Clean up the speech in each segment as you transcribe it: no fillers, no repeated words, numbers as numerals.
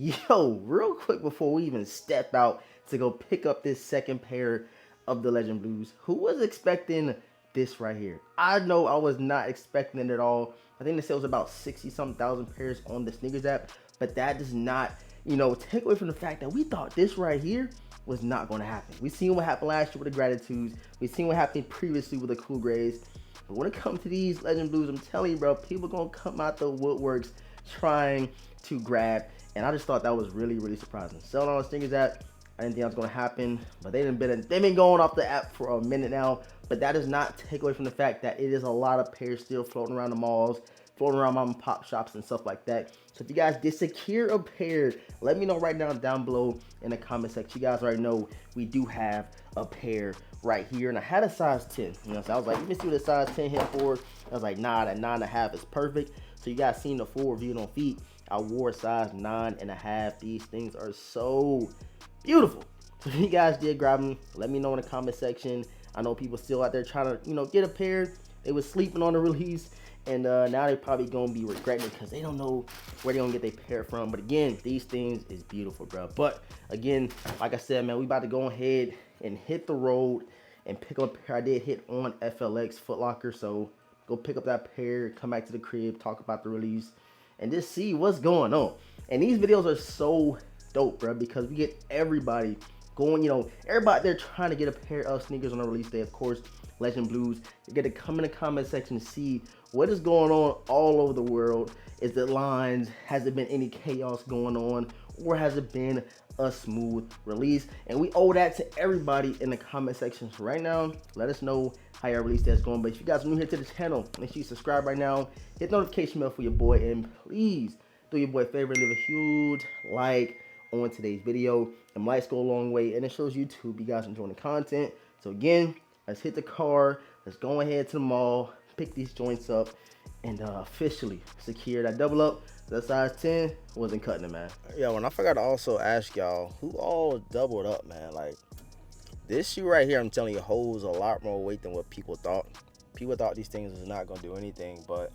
Yo, real quick before we even step out to go pick up this second pair of the Legend Blues, who was expecting this right here? I know I was not expecting it at all. I think they said it was about 60 some thousand pairs on the sneakers app, but that does not, take away from the fact that we thought this right here was not going to happen. We seen what happened last year with the Gratitudes. We seen what happened previously with the Cool Grays. But when it comes to these Legend Blues, I'm telling you, bro, people gonna come out the woodworks trying to grab. And I just thought that was really, really surprising. Selling on the sneakers app, I didn't think that was gonna happen. But they've been going off the app for a minute now. But that does not take away from the fact that it is a lot of pairs still floating around the malls, floating around mom and pop shops and stuff like that. So if you guys did secure a pair, let me know right now down below in the comment section. You guys already know we do have a pair right here, and I had a size 10. So I was like, let me see what a size 10 hit for. I was like, nah, that 9.5 is perfect. So you guys seen the full review on feet. I wore a size 9.5. These things are so beautiful. So if you guys did grab them, let me know in the comment section. I know people still out there trying to, get a pair. They was sleeping on the release, and now they're probably gonna be regretting it because they don't know where they're gonna get their pair from. But again, these things is beautiful, bro. But again, like I said, man, we about to go ahead and hit the road and pick up a pair. I did hit on FLX Foot Locker, so go pick up that pair, come back to the crib, talk about the release, and just see what's going on. And these videos are so dope, bro, because we get everybody going, everybody there trying to get a pair of sneakers on the release day. Of course, Legend Blues. You get to come in the comment section and see what is going on all over the world. Is it lines? Has there been any chaos going on? Or has it been a smooth release? And we owe that to everybody in the comment section. So right now, let us know how your release day is going. But if you guys are new here to the channel, make sure you subscribe right now. Hit the notification bell for your boy. And please do your boy a favor and leave a huge like on today's video. And likes go a long way, and it shows YouTube you guys enjoying the content. So again, let's hit the car. Let's go ahead to the mall, pick these joints up, and officially secure that double up. That size 10 wasn't cutting it, man. Yeah, when I forgot to also ask y'all, who all doubled up, man? Like, this shoe right here, I'm telling you, holds a lot more weight than what people thought. People thought these things was not gonna do anything, but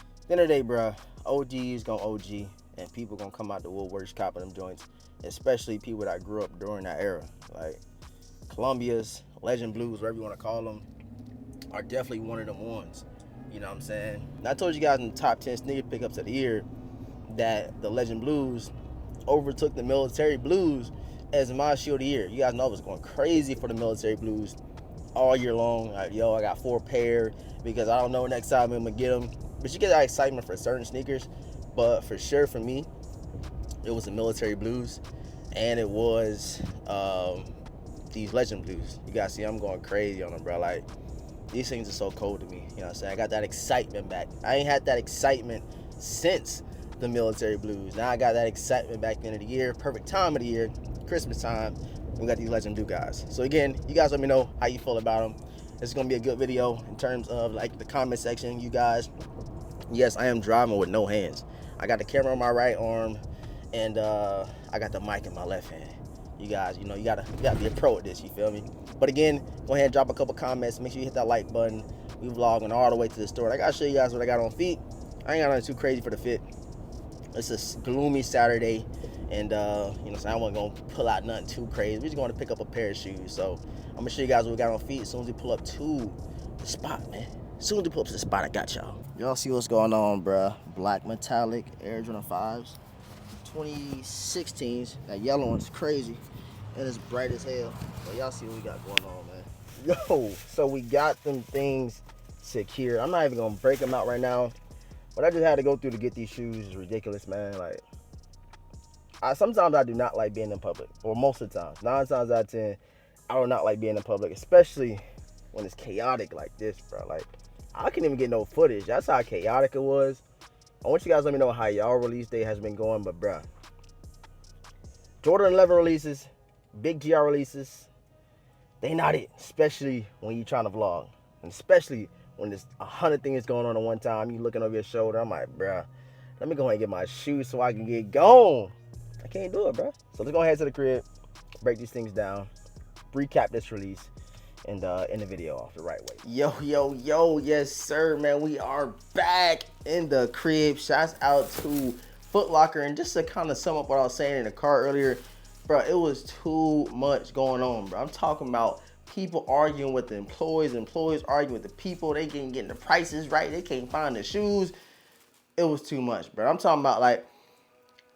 at the end of the day, bruh, OG is gonna OG, and people gonna come out the woodworks copping them joints, especially people that grew up during that era. Like, Columbia's, Legend Blues, whatever you wanna call them, are definitely one of them ones. You know what I'm saying? And I told you guys in the top 10 sneaker pickups of the year that the Legend Blues overtook the Military Blues as my shoe of the year. You guys know I was going crazy for the Military Blues all year long. Like, yo, I got 4 pair because I don't know next time I'm gonna get them. But you get that excitement for certain sneakers. But for sure, for me, it was the Military Blues, and it was these Legend Blues. You guys see, I'm going crazy on them, bro. Like, these things are so cold to me. You know what I'm saying? I got that excitement back. I ain't had that excitement since the Military Blues. Now I got that excitement back at the end of the year. Perfect time of the year, Christmas time. We got these Legend Blue guys. So again, you guys let me know how you feel about them. This is gonna be a good video in terms of like the comment section. You guys, yes, I am driving with no hands. I got the camera on my right arm, and I got the mic in my left hand. You guys, you gotta be a pro at this, you feel me? But again, go ahead and drop a couple comments. Make sure you hit that like button. We vlogging all the way to the store. And I gotta show you guys what I got on feet. I ain't got nothing too crazy for the fit. It's a gloomy Saturday, and so I wasn't gonna pull out nothing too crazy. We're just going to pick up a pair of shoes. So I'm gonna show you guys what we got on feet as soon as we pull up to the spot, man. As soon as we pull up to the spot, I got y'all. Y'all see what's going on, bruh. Black metallic Air Jordan 5s. 2016s. That yellow one's crazy. And it's bright as hell. But y'all see what we got going on, man. Yo, so we got them things secure. I'm not even gonna break them out right now. What I just had to go through to get these shoes is ridiculous, man. Like, sometimes I do not like being in public. Or most of the time. 9 times out of 10, I do not like being in public. Especially when it's chaotic like this, bro. Like, I couldn't even get no footage. That's how chaotic it was. I want you guys to let me know how y'all release day has been going, but bruh, Jordan 11 releases, big GR releases, they not it, especially when you trying to vlog, and especially when there's 100 things going on at one time. You looking over your shoulder. I'm like, bruh, let me go ahead and get my shoes so I can get going. I can't do it, bruh. So let's go ahead to the crib, break these things down, recap this release, and end the video off the right way. Yo, yes sir, man, we are back in the crib. Shouts out to Foot Locker, and just to kind of sum up what I was saying in the car earlier, bro, it was too much going on, bro. I'm talking about people arguing with the employees arguing with the people. They can't get the prices right. They can't find the shoes. It was too much, bro. I'm talking about, like,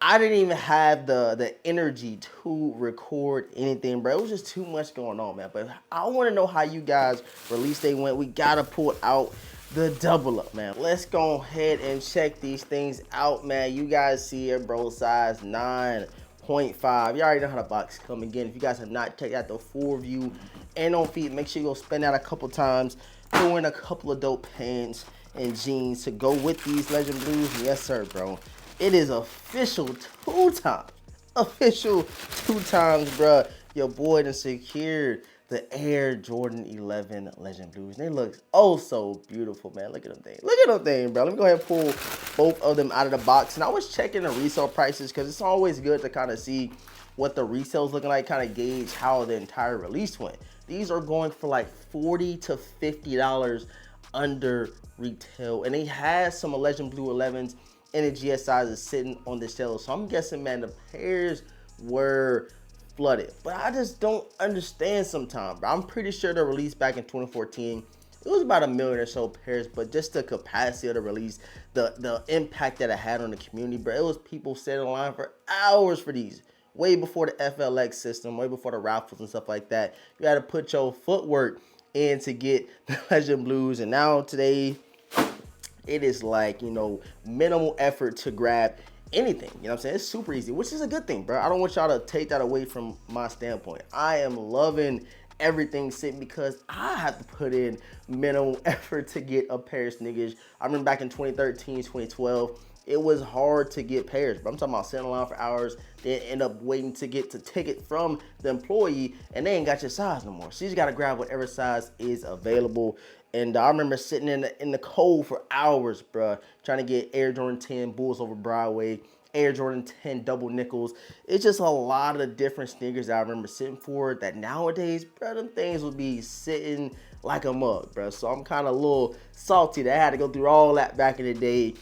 I didn't even have the energy to record anything, bro. It was just too much going on, man. But I want to know how you guys release day went. We gotta pull out the double up, man. Let's go ahead and check these things out, man. You guys see it, bro. Size 9.5. You already know how the box come. Again, if you guys have not checked out the full review and on feet, make sure you go spend that a couple times. Throw in a couple of dope pants and jeans to go with these Legend Blues. Yes, sir, bro. It is official two times. Official two times, bruh. Your boy done secured the Air Jordan 11 Legend Blues. They look oh so beautiful, man. Look at them things. Look at them things, bro. Let me go ahead and pull both of them out of the box. And I was checking the resale prices because it's always good to kind of see what the resale's looking like, kind of gauge how the entire release went. These are going for like $40 to $50 under retail. And they had some Legend Blue 11s and the GS sizes sitting on the shelf. So I'm guessing, man, the pairs were flooded. But I just don't understand sometimes, bro. I'm pretty sure the release back in 2014, it was about 1 million or so pairs, but just the capacity of the release, the impact that it had on the community, bro. It was people sitting in line for hours for these. Way before the FLX system, way before the raffles and stuff like that. You had to put your footwork in to get the Legend Blues. And now today, it is like, you know, minimal effort to grab anything. You know what I'm saying? It's super easy, which is a good thing, bro. I don't want y'all to take that away from my standpoint. I am loving everything sitting because I have to put in minimal effort to get a pair of sneakers. I remember back in 2013, 2012, it was hard to get pairs, but I'm talking about sitting in line for hours, then end up waiting to get the ticket from the employee, and they ain't got your size no more. So you just gotta grab whatever size is available. And I remember sitting in the cold for hours, bruh, trying to get Air Jordan 10 Bulls over Broadway, Air Jordan 10 double nickels. It's just a lot of different sneakers that I remember sitting for that nowadays, bruh, them things would be sitting like a mug, bruh. So I'm kind of a little salty that I had to go through all that back in the day.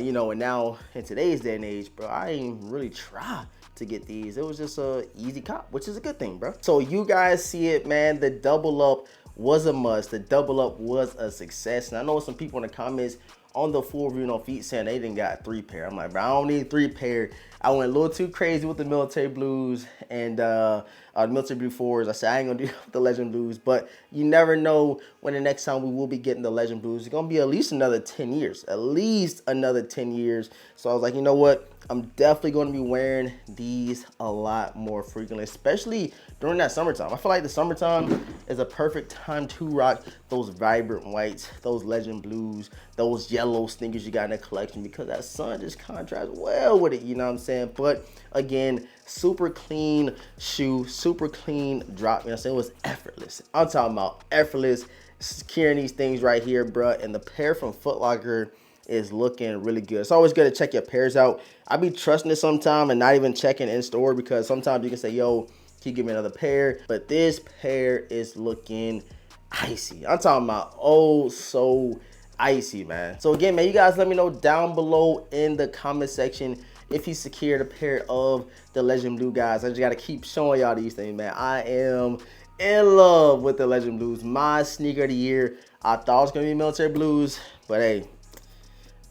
You know, and now in today's day and age, bro, I ain't really try to get these. It was just a easy cop, which is a good thing, bro. So you guys see it, man. The double up was a must. The double up was a success. And I know some people in the comments on the full review on feet saying they didn't got 3 pair. I'm like, bro, I don't need 3 pair. I went a little too crazy with the military blues and military blue 4s. I said I ain't gonna do the Legend Blues, but you never know when the next time we will be getting the Legend Blues. It's gonna be at least another 10 years, at least another 10 years. So I was like, you know what? I'm definitely gonna be wearing these a lot more frequently, especially during that summertime. I feel like the summertime is a perfect time to rock those vibrant whites, those Legend Blues, those yellow sneakers you got in the collection, because that sun just contrasts well with it, you know what I'm saying? But again, super clean shoe, super clean drop. You know what I'm saying? It was effortless. I'm talking about effortless, securing these things right here, bruh. And the pair from Foot Locker is looking really good. It's always good to check your pairs out. I be trusting it sometime and not even checking in store, because sometimes you can say, yo, can you give me another pair? But this pair is looking icy. I'm talking about oh so icy, man. So again, man, you guys let me know down below in the comment section if you secured a pair of the Legend Blue, guys. I just gotta keep showing y'all these things, man. I am in love with the Legend Blues. My sneaker of the year. I thought it was gonna be military blues, but hey,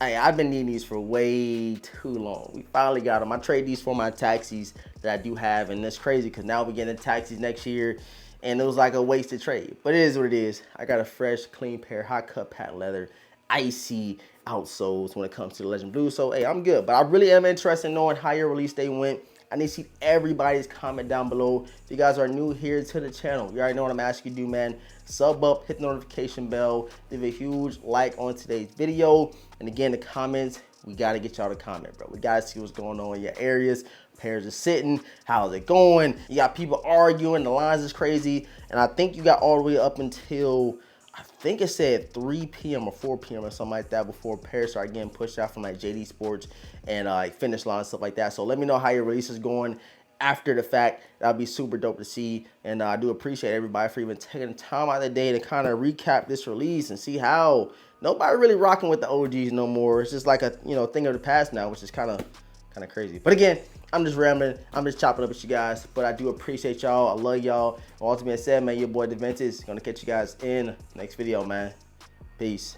I've been needing these for way too long. We finally got them. I trade these for my taxis that I do have, and it's crazy because now we're getting taxis next year, and it was like a wasted trade. But it is what it is. I got a fresh, clean pair, high cut patent leather, icy outsoles when it comes to the Legend Blue. So, hey, I'm good. But I really am interested in knowing how your release day went. I need to see everybody's comment down below. If you guys are new here to the channel, you already know what I'm asking you to do, man. Sub up, hit the notification bell, leave a huge like on today's video. And again, the comments, we got to get y'all to comment, bro. We got to see what's going on in your areas. Pairs are sitting. How's it going? You got people arguing. The lines is crazy. And I think you got all the way up until, I think it said 3 p.m. or 4 p.m. or something like that before pairs start getting pushed out from like JD Sports and like Finish Line and stuff like that. So let me know how your release is going after the fact. That'd be super dope to see. And I do appreciate everybody for even taking the time out of the day to kind of recap this release and see how nobody really rocking with the OGs no more. It's just like a thing of the past now, which is kind of crazy. But again, I'm just rambling. I'm just chopping up with you guys. But I do appreciate y'all. I love y'all. All to be said, man, your boy DaVintage. Gonna catch you guys in the next video, man. Peace.